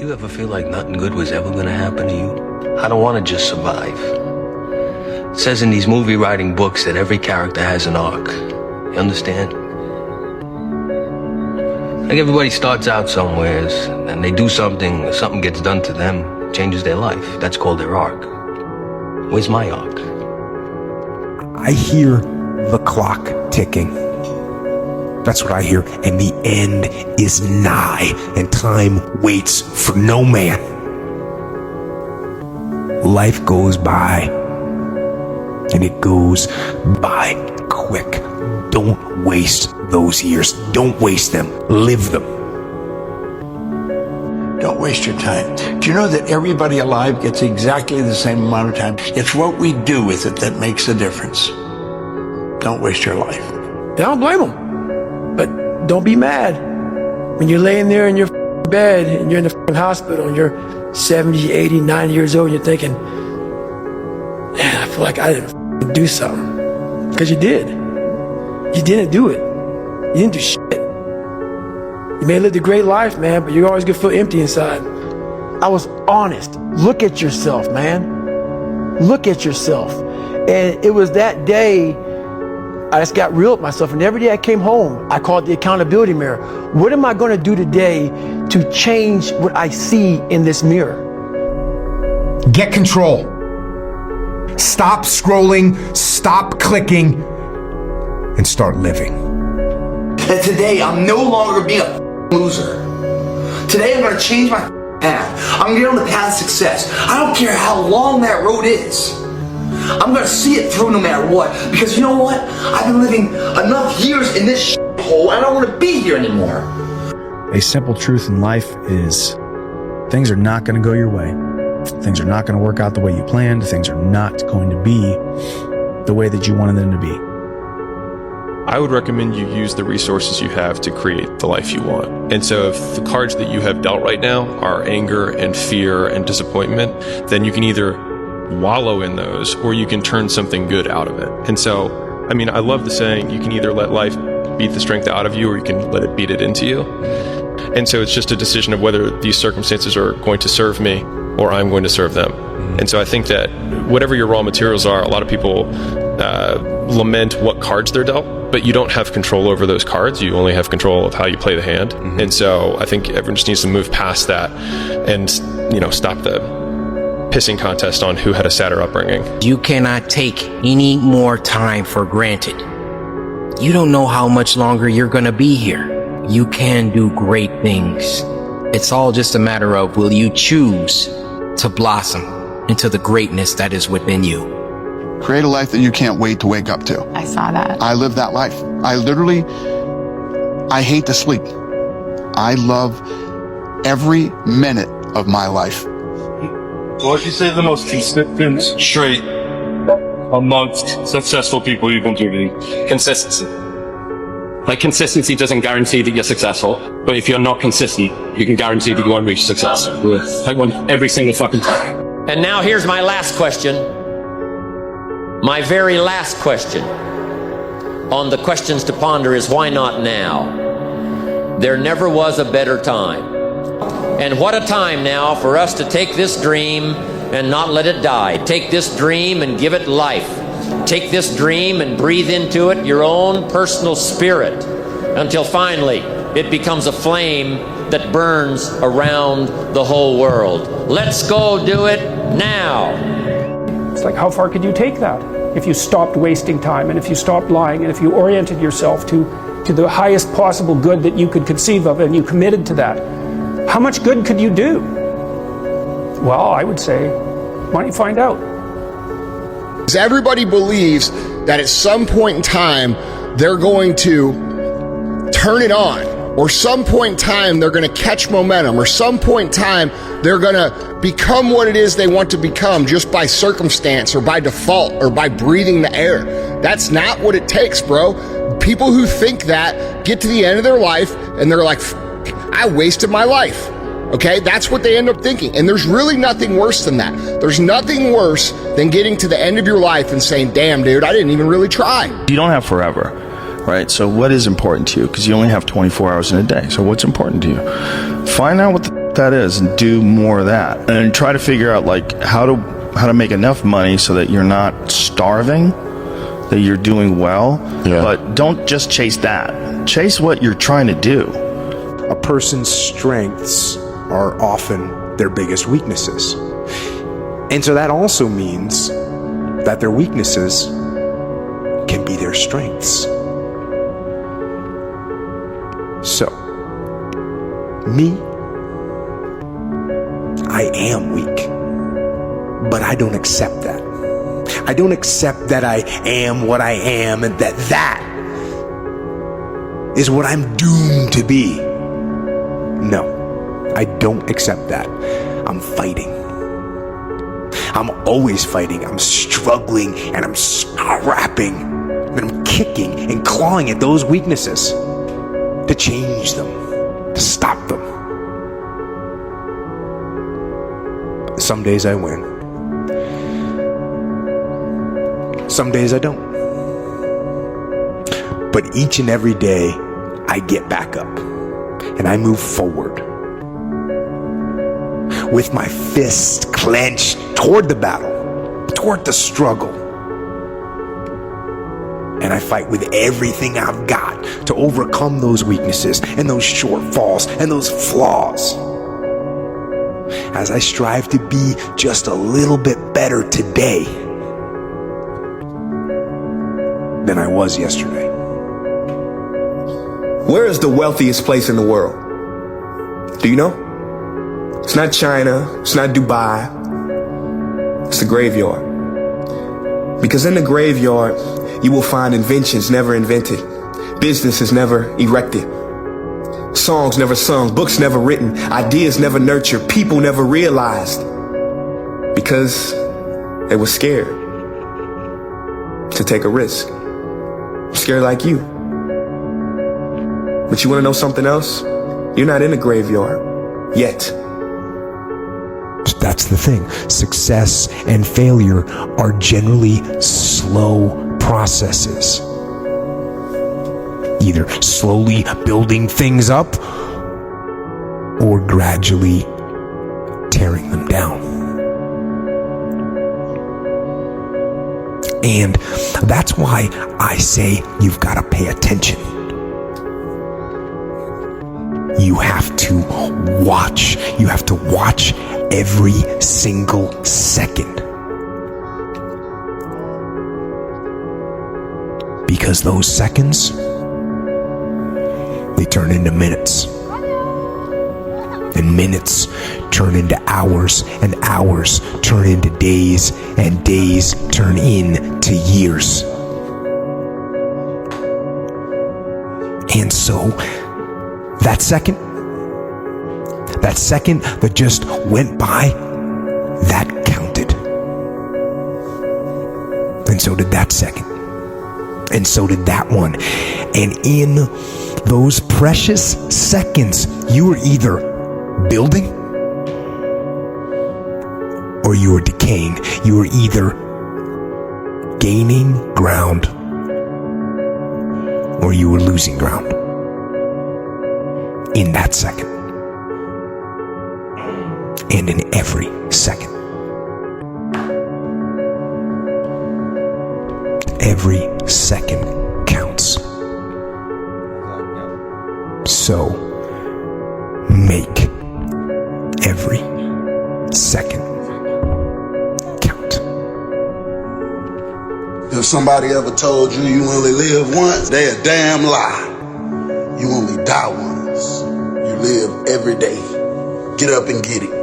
You ever feel like nothing good was ever gonna happen to you? I don't want to just survive. It says in these movie writing books that every character has an arc. You understand? Like everybody starts out somewheres, and they do something, or something gets done to them, changes their life. That's called their arc. Where's my arc? I hear the clock ticking. That's what I hear. And the end is nigh, and time waits for no man. Life goes by, and it goes by quick. Don't waste those years. Don't waste them. Live them. Don't waste your time. Do you know that everybody alive gets exactly the same amount of time? It's what we do with it that makes the difference. Don't waste your life. I don't blame them. But don't be mad when you're laying there in your bed and you're in the hospital and you're 70, 80, 90 years old and you're thinking, man, I feel like I didn't do something. Because you did. You didn't do it. You didn't do shit. You may have lived a great life, man, but you're always gonna feel empty inside. I was honest. Look at yourself, man. Look at yourself. And it was that day I just got real with myself, and every day I came home, I called the accountability mirror. What am I going to do today to change what I see in this mirror? Get control. Stop scrolling, stop clicking, and start living. And today, I'm no longer being a loser. Today, I'm going to change my path. I'm going to get on the path of success. I don't care how long that road is. I'm gonna see it through no matter what, because you know what? I've been living enough years in this hole, and I don't want to be here anymore. A simple truth in life is things are not going to go your way. Things are not going to work out the way you planned. Things are not going to be the way that you wanted them to be. I would recommend you use the resources you have to create the life you want. And so if the cards that you have dealt right now are anger and fear and disappointment, then you can either wallow in those, or you can turn something good out of it. And so, I mean, I love the saying, you can either let life beat the strength out of you, or you can let it beat it into you. And so it's just a decision of whether these circumstances are going to serve me, or I'm going to serve them. And so I think that whatever your raw materials are, a lot of people lament what cards they're dealt, but you don't have control over those cards. You only have control of how you play the hand. And so I think everyone just needs to move past that and, you know, stop the pissing contest on who had a sadder upbringing. You cannot take any more time for granted. You don't know how much longer you're gonna be here. You can do great things. It's all just a matter of, will you choose to blossom into the greatness that is within you? Create a life that you can't wait to wake up to. I saw that. I live that life. I hate to sleep. I love every minute of my life. What would you say the most consistent trait amongst successful people you've interviewed? Consistency. Like, consistency doesn't guarantee that you're successful, but if you're not consistent, you can guarantee that you won't reach success. Like one every single fucking time. And now here's my last question. My very last question on the questions to ponder is, why not now? There never was a better time. And what a time now for us to take this dream and not let it die. Take this dream and give it life. Take this dream and breathe into it your own personal spirit until finally it becomes a flame that burns around the whole world. Let's go do it now. It's like, how far could you take that if you stopped wasting time, and if you stopped lying, and if you oriented yourself to the highest possible good that you could conceive of, and you committed to that? How much good could you do? Well, I would say, why don't you find out? Everybody believes that at some point in time, they're going to turn it on, or some point in time, they're going to catch momentum, or some point in time, they're going to become what it is they want to become just by circumstance, or by default, or by breathing the air. That's not what it takes, bro. People who think that get to the end of their life and they're like, I wasted my life. Okay, that's what they end up thinking. And there's really nothing worse than that. There's nothing worse than getting to the end of your life and saying, damn, dude, I didn't even really try. You don't have forever, right? So what is important to you? Because you only have 24 hours in a day. So what's important to you? Find out what the that is and do more of that. And try to figure out like how to make enough money so that you're not starving, that you're doing well. Yeah. But don't just chase that. Chase what you're trying to do. A person's strengths are often their biggest weaknesses. And so that also means that their weaknesses can be their strengths. So, me, I am weak, but I don't accept that. I don't accept that I am what I am and that is what I'm doomed to be. No, I don't accept that. I'm fighting. I'm always fighting. I'm struggling and I'm scrapping and I'm kicking and clawing at those weaknesses to change them, to stop them. Some days I win. Some days I don't. But each and every day I get back up and I move forward with my fist clenched toward the battle, toward the struggle. And I fight with everything I've got to overcome those weaknesses and those shortfalls and those flaws. As I strive to be just a little bit better today than I was yesterday. Where is the wealthiest place in the world? Do you know? It's not China, it's not Dubai, it's the graveyard. Because in the graveyard, you will find inventions never invented, businesses never erected, songs never sung, books never written, ideas never nurtured, people never realized, because they were scared to take a risk. Scared like you. But you want to know something else? You're not in the graveyard yet. That's the thing. Success and failure are generally slow processes. Either slowly building things up or gradually tearing them down. And that's why I say you've got to pay attention. You have to watch. You have to watch every single second. Because those seconds, they turn into minutes. And minutes turn into hours, and hours turn into days, and days turn into years. And so, that second that just went by, that counted. And so did that second. And so did that one. And in those precious seconds, you were either building or you were decaying. You were either gaining ground or you were losing ground. In that second. And in every second. Every second counts. So, make every second count. If somebody ever told you you only live once, they a damn lie. You only die once. You live every day. Get up and get it.